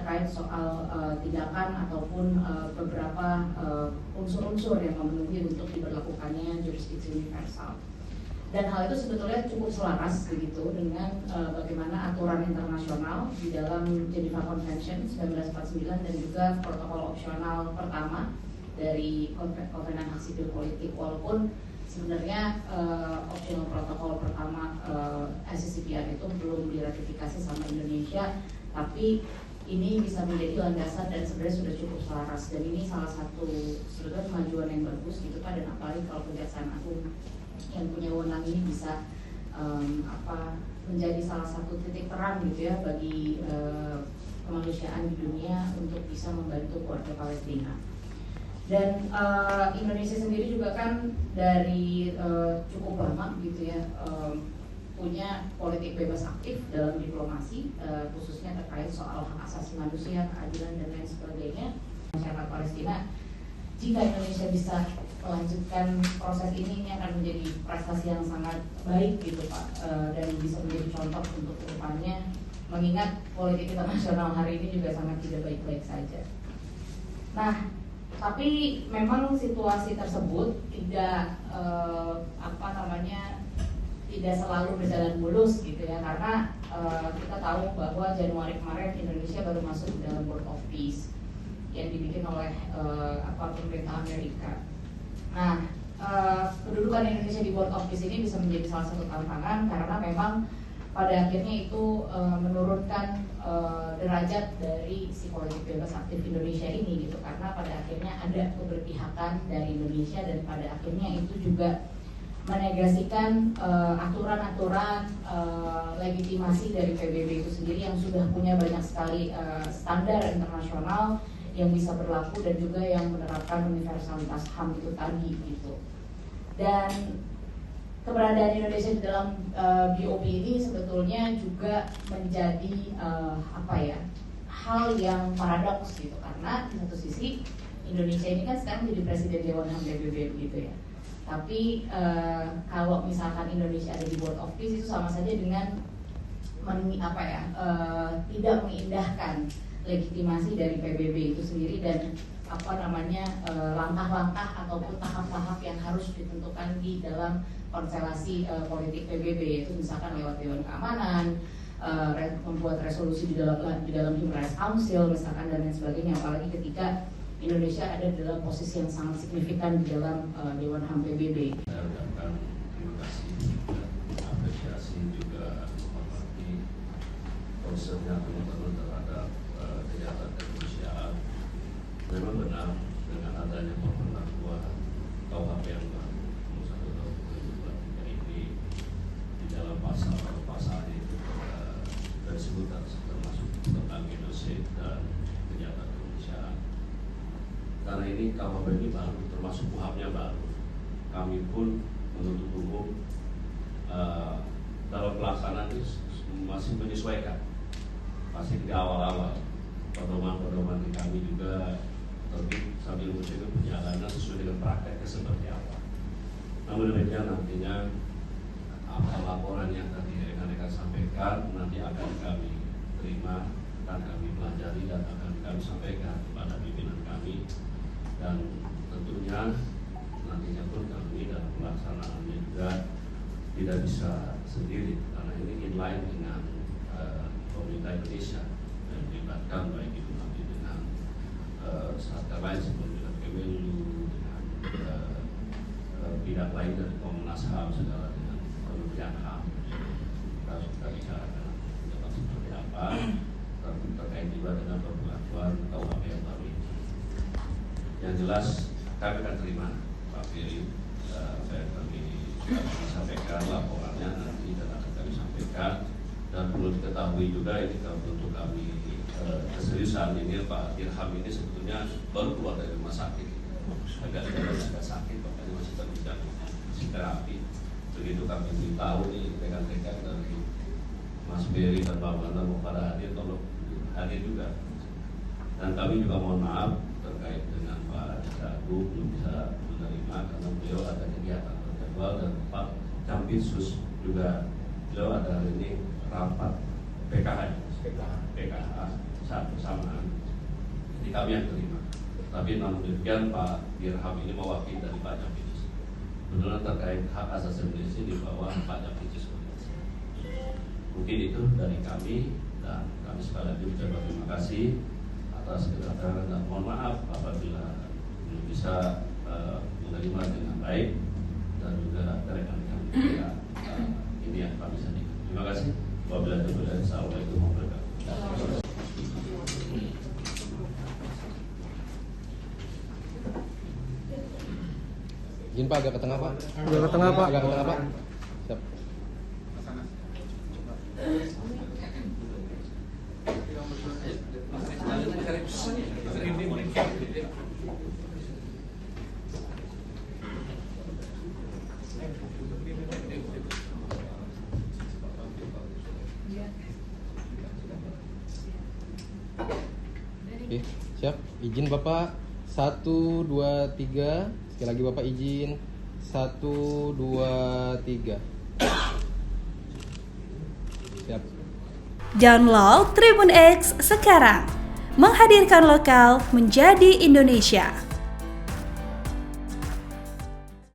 terkait soal tindakan ataupun beberapa unsur-unsur yang memenuhi untuk diberlakukannya jurisdiksi universal. Dan hal itu sebetulnya cukup selaras begitu dengan bagaimana aturan internasional di dalam Geneva Convention 1949 dan juga protokol opsional pertama dari Kovenan Hak Sipil Politik, walaupun sebenarnya optional protokol pertama ICCPR itu belum diratifikasi sama Indonesia, tapi ini bisa menjadi landasan dan sebenarnya sudah cukup selaras, dan ini salah satu sebetulnya kemajuan yang bagus gitu Pak, dan apalagi kalau Kejaksaan Agung yang punya wewenang ini bisa menjadi salah satu titik terang gitu ya bagi kemanusiaan di dunia untuk bisa membantu keluarga Palestina. Dan Indonesia sendiri juga kan dari cukup lama gitu ya punya politik bebas aktif dalam diplomasi, khususnya terkait soal hak asasi manusia, keadilan dan lain sebagainya. Masyarakat Palestina, jika Indonesia bisa melanjutkan proses ini akan menjadi prestasi yang sangat baik gitu Pak, dan bisa menjadi contoh untuk kedepannya, mengingat politik internasional hari ini juga sangat tidak baik-baik saja. Nah, tapi memang situasi tersebut tidak tidak selalu berjalan mulus gitu ya, karena kita tahu bahwa Januari kemarin Indonesia baru masuk dalam Board of Peace yang dibikin oleh pemerintah Amerika. Nah, kedudukan Indonesia di Board of Peace ini bisa menjadi salah satu tantangan karena memang pada akhirnya itu menurunkan derajat dari si politik bebas aktif Indonesia ini gitu, karena pada akhirnya ada keberpihakan dari Indonesia dan pada akhirnya itu juga menegasikan aturan-aturan legitimasi dari PBB itu sendiri yang sudah punya banyak sekali standar internasional yang bisa berlaku dan juga yang menerapkan universalitas HAM itu tadi gitu. Dan keberadaan Indonesia di dalam BOP ini sebetulnya juga menjadi hal yang paradoks gitu, karena di satu sisi Indonesia ini kan sekarang jadi presiden Dewan HAM PBB gitu ya. Tapi kalau misalkan Indonesia ada di Board of Peace itu sama saja dengan tidak mengindahkan legitimasi dari PBB itu sendiri dan langkah-langkah ataupun tahap-tahap yang harus ditentukan di dalam konstelasi politik PBB, yaitu misalkan lewat Dewan Keamanan, membuat resolusi di dalam Human Rights Council misalkan dan lain sebagainya, apalagi ketika Indonesia ada dalam posisi yang sangat signifikan di dalam Dewan HAM PBB. Saya ucapkan terima kasih dan apresiasi juga menghormati concernnya teman-teman terhadap kejahatan kemanusiaan. Memang benar dengan adanya pemberlakuan KUHP yang baru 1 tahun 2023 ini di dalam pasal-pasal itu disebutkan termasuk tentang genosid dan kejahatan kemanusiaan. Karena ini KUHP ini baru, termasuk KUHP-nya baru. Kami pun menuntut umum dalam pelaksanaan ini masih menyesuaikan. Pasti di awal-awal pedoman-pedoman di kami juga tapi sambil mencoba perjalanan sesuai dengan prakteknya seperti apa. Namun demikian nantinya apa laporan yang tadi rekan-rekan sampaikan nanti akan kami terima dan kami pelajari dan akan kami sampaikan kepada pimpinan kami, dan tentunya nantinya pun kami dalam pelaksanaannya juga tidak bisa sendiri karena ini inline dengan pemerintah Indonesia yang melibatkan baik itu nanti dengan satgas lain seperti dengan Kemenlu, dengan pihak lain dari Komnas HAM, segala dengan Kementerian HAM. Kita sudah bicarakan dapat seperti apa, terkait juga dengan pemberlakuan KUHP yang baru ini. Yang jelas kami akan terima Pak Firly, kami sampaikan laporannya nanti dan akan kami sampaikan. Dan perlu diketahui juga ini untuk kami keseriusan ini Pak Dirham ini sebetulnya baru keluar dari rumah sakit, agak sakit, makanya masih terbincang masih terapi. Begitu kami beritahu nih rekan-rekan dari Mas Beri dan Pak Manda mau pada hadir, tolong hadir juga. Dan kami juga mohon maaf terkait dengan Pak Jagu belum bisa menerima karena beliau ada kegiatan terjadwal, dan Pak Campitsus juga beliau ada hari ini rapat PKH satu sama kami yang terima. Tapi namun demikian Pak Dirham ini mewakili dari Pak Jampidis. Benar terkait hak asasi manusia di bawah Pak Jampidis. Mungkin itu dari kami, dan kami sekali lagi ucapkan terima kasih atas kedatangan dan mohon maaf apabila belum bisa menerima dengan baik, dan juga rekan-rekan ini yang kami sendiri. Terima kasih. Wabillahi taufiq wal hidayah. Assalamualaikum warahmatullahi wabarakatuh. Izin Pak, agak ke tengah Pak. Agak ke tengah Pak. Agak ke tengah Pak. Siap. Oke, siap. Izin Bapak. 1, 2, 3. Sekali lagi Bapak izin. 1, 2, 3. Siap. Download Tribun X sekarang. Menghadirkan lokal menjadi Indonesia.